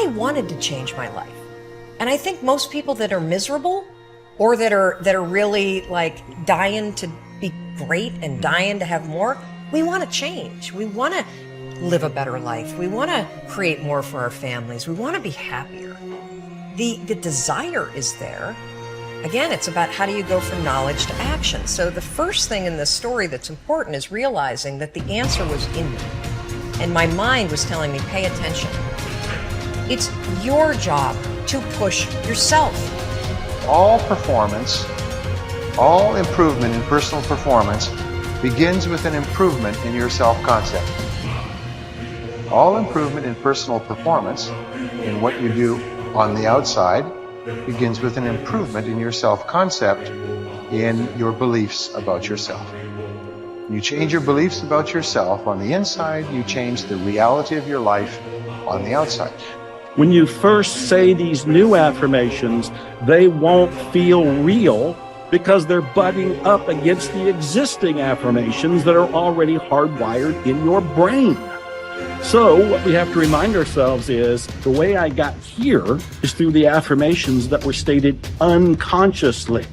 wanted to change my life. And I think most people that are miserable or that are really like dying to be great and dying to have more, we want to change. We want to live a better life. We want to create more for our families. We want to be happier. The desire is there. Again, it's about how do you go from knowledge to action. So the first thing in this story that's important is realizing that the answer was in me. And my mind was telling me, pay attention. It's your job to push yourself. All performance, all improvement in personal performance begins with an improvement in your self-concept. All improvement in personal performance, in what you do on the outside, begins with an improvement in your self-concept, in your beliefs about yourself. You change your beliefs about yourself on the inside, you change the reality of your life on the outside. When you first say these new affirmations, they won't feel real because they're butting up against the existing affirmations that are already hardwired in your brain. So what we have to remind ourselves is the way I got here is through the affirmations that were stated unconsciously.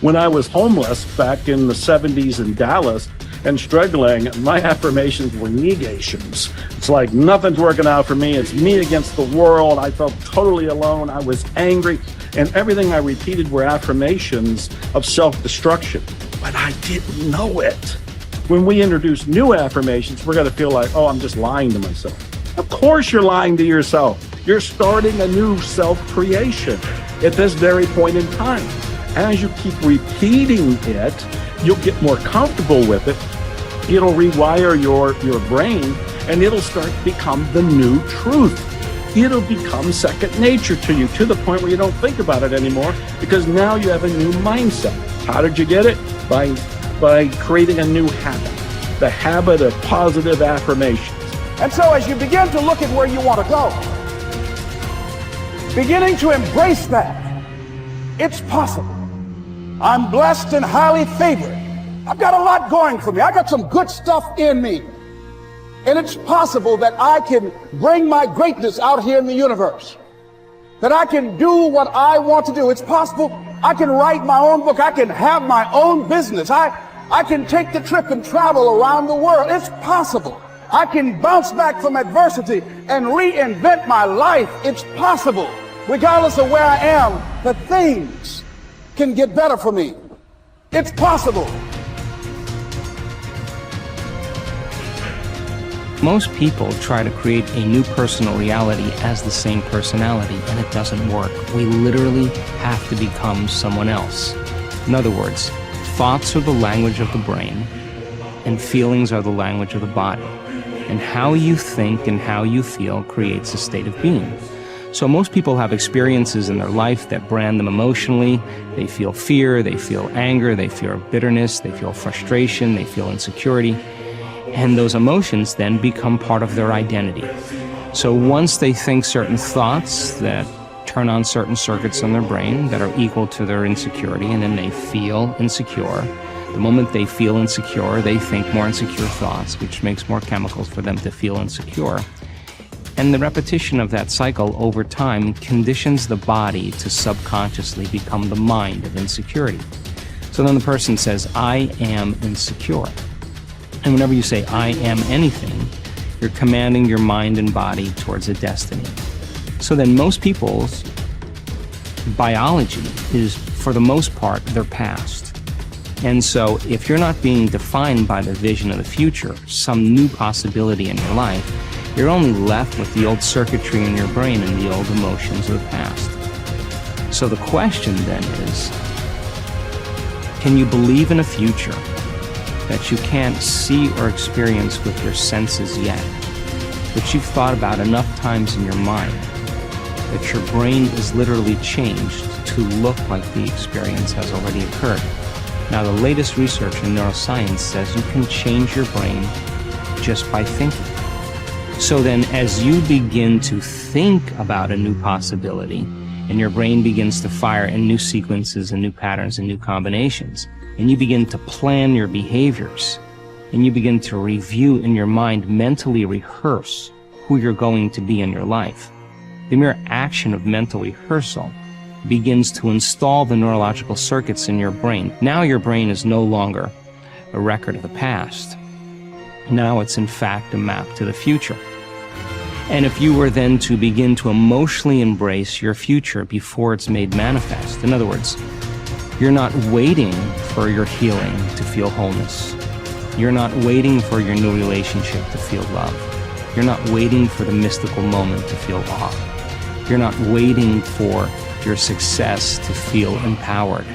When I was homeless back in the 70s in Dallas and struggling, my affirmations were negations. It's like nothing's working out for me. It's me against the world. I felt totally alone. I was angry. And everything I repeated were affirmations of self-destruction. But I didn't know it. When we introduce new affirmations, we're going to feel like, oh, I'm just lying to myself. Of course you're lying to yourself. You're starting a new self-creation at this very point in time. As you keep repeating it, you'll get more comfortable with it. It'll rewire your brain, and it'll start to become the new truth. It'll become second nature to you, to the point where you don't think about it anymore, because now you have a new mindset. How did you get it? By creating a new habit, the habit of positive affirmations. And so as you begin to look at where you want to go, beginning to embrace that, it's possible. I'm blessed and highly favored. I've got a lot going for me. I got some good stuff in me. And it's possible that I can bring my greatness out here in the universe. That I can do what I want to do. It's possible I can write my own book. I can have my own business. I can take the trip and travel around the world. It's possible. I can bounce back from adversity and reinvent my life. It's possible. Regardless of where I am, the things can get better for me. It's possible. Most people try to create a new personal reality as the same personality, and it doesn't work. We literally have to become someone else. In other words, thoughts are the language of the brain, and feelings are the language of the body. And how you think and how you feel creates a state of being. So most people have experiences in their life that brand them emotionally. They feel fear, they feel anger, they feel bitterness, they feel frustration, they feel insecurity. And those emotions then become part of their identity. So once they think certain thoughts that turn on certain circuits in their brain that are equal to their insecurity, and then they feel insecure. The moment they feel insecure, they think more insecure thoughts, which makes more chemicals for them to feel insecure. And the repetition of that cycle over time conditions the body to subconsciously become the mind of insecurity. So then the person says, I am insecure. And whenever you say, I am anything, you're commanding your mind and body towards a destiny. So then most people's biology is, for the most part, their past. And so if you're not being defined by the vision of the future, some new possibility in your life, you're only left with the old circuitry in your brain and the old emotions of the past. So the question then is, can you believe in a future that you can't see or experience with your senses yet, but you've thought about enough times in your mind that your brain is literally changed to look like the experience has already occurred? Now, the latest research in neuroscience says you can change your brain just by thinking. So then, as you begin to think about a new possibility, and your brain begins to fire in new sequences and new patterns and new combinations, and you begin to plan your behaviors, and you begin to review in your mind, mentally rehearse who you're going to be in your life, The mere action of mental rehearsal begins to install the neurological circuits in your brain. Now your brain is no longer a record of the past. Now it's in fact a map to the future. And if you were then to begin to emotionally embrace your future before it's made manifest, in other words, you're not waiting for your healing to feel wholeness. You're not waiting for your new relationship to feel love. You're not waiting for the mystical moment to feel awe. You're not waiting for your success to feel empowered.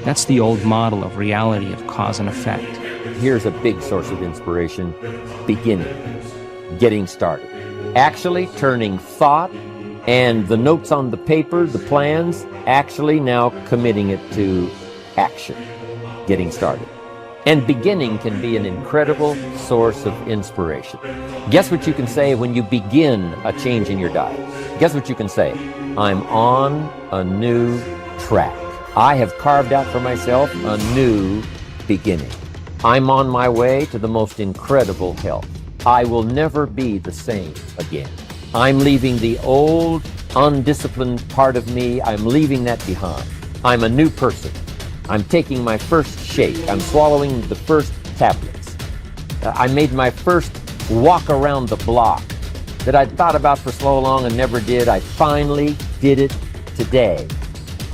That's the old model of reality of cause and effect. Here's a big source of inspiration: beginning, getting started. Actually turning thought and the notes on the paper, the plans, actually now committing it to action, getting started. And beginning can be an incredible source of inspiration. Guess what you can say when you begin a change in your diet? Guess what you can say? I'm on a new track. I have carved out for myself a new beginning. I'm on my way to the most incredible health. I will never be the same again. I'm leaving the old, undisciplined part of me. I'm leaving that behind. I'm a new person. I'm taking my first shake. I'm swallowing the first tablets. I made my first walk around the block that I'd thought about for so long and never did. I finally did it today.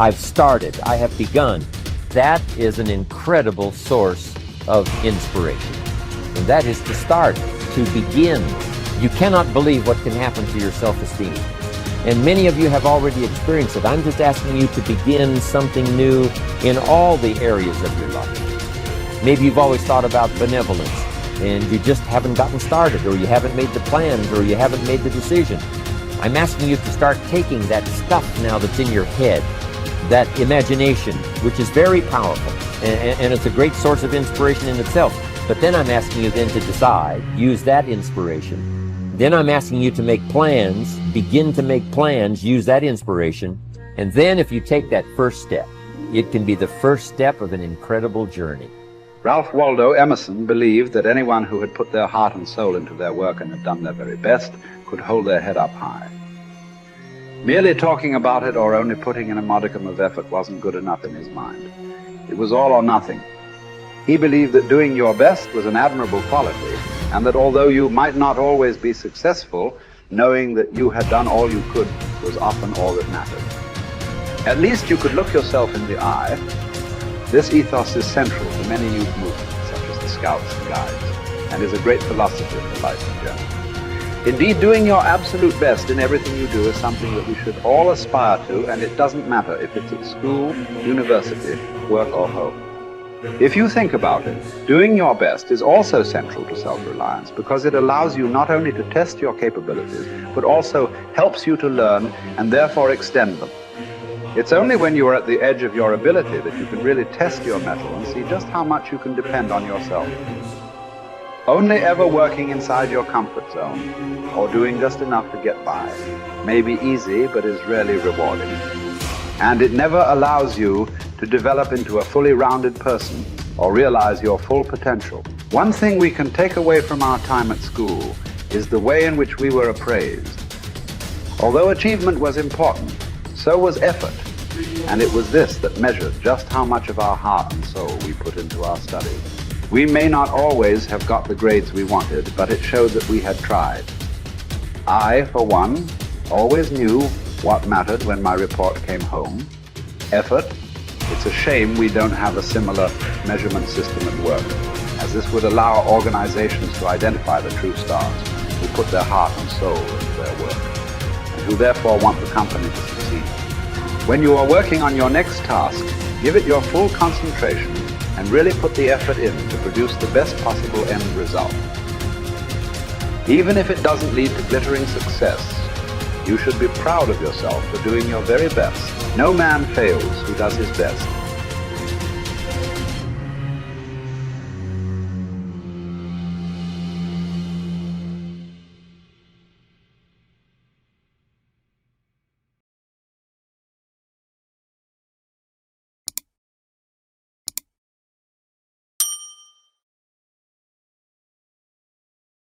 I've started. I have begun. That is an incredible source of inspiration. And that is to start, to begin. You cannot believe what can happen to your self-esteem. And many of you have already experienced it. I'm just asking you to begin something new in all the areas of your life. Maybe you've always thought about benevolence and you just haven't gotten started, or you haven't made the plans, or you haven't made the decision. I'm asking you to start taking that stuff now that's in your head, that imagination, which is very powerful, and it's a great source of inspiration in itself. But then I'm asking you then to decide, use that inspiration. Then I'm asking you to make plans, begin to make plans, use that inspiration. And then if you take that first step, it can be the first step of an incredible journey. Ralph Waldo Emerson believed that anyone who had put their heart and soul into their work and had done their very best could hold their head up high. Merely talking about it or only putting in a modicum of effort wasn't good enough in his mind. It was all or nothing. He believed that doing your best was an admirable quality, and that although you might not always be successful, knowing that you had done all you could was often all that mattered. At least you could look yourself in the eye. This ethos is central to many youth movements, such as the Scouts and Guides, and is a great philosophy of life in general. Indeed, doing your absolute best in everything you do is something that we should all aspire to, and it doesn't matter if it's at school, university, work, or home. If you think about it, doing your best is also central to self-reliance, because it allows you not only to test your capabilities, but also helps you to learn and therefore extend them. It's only when you are at the edge of your ability that you can really test your mettle and see just how much you can depend on yourself. Only ever working inside your comfort zone, or doing just enough to get by, may be easy but is rarely rewarding. And it never allows you to develop into a fully rounded person or realize your full potential. One thing we can take away from our time at school is the way in which we were appraised. Although achievement was important, so was effort, and it was this that measured just how much of our heart and soul we put into our studies. We may not always have got the grades we wanted, but it showed that we had tried. I, for one, always knew what mattered when my report came home. Effort. It's a shame we don't have a similar measurement system at work, as this would allow organizations to identify the true stars who put their heart and soul into their work, and who therefore want the company to succeed. When you are working on your next task, give it your full concentration and really put the effort in to produce the best possible end result. Even if it doesn't lead to glittering success, you should be proud of yourself for doing your very best. No man fails who does his best.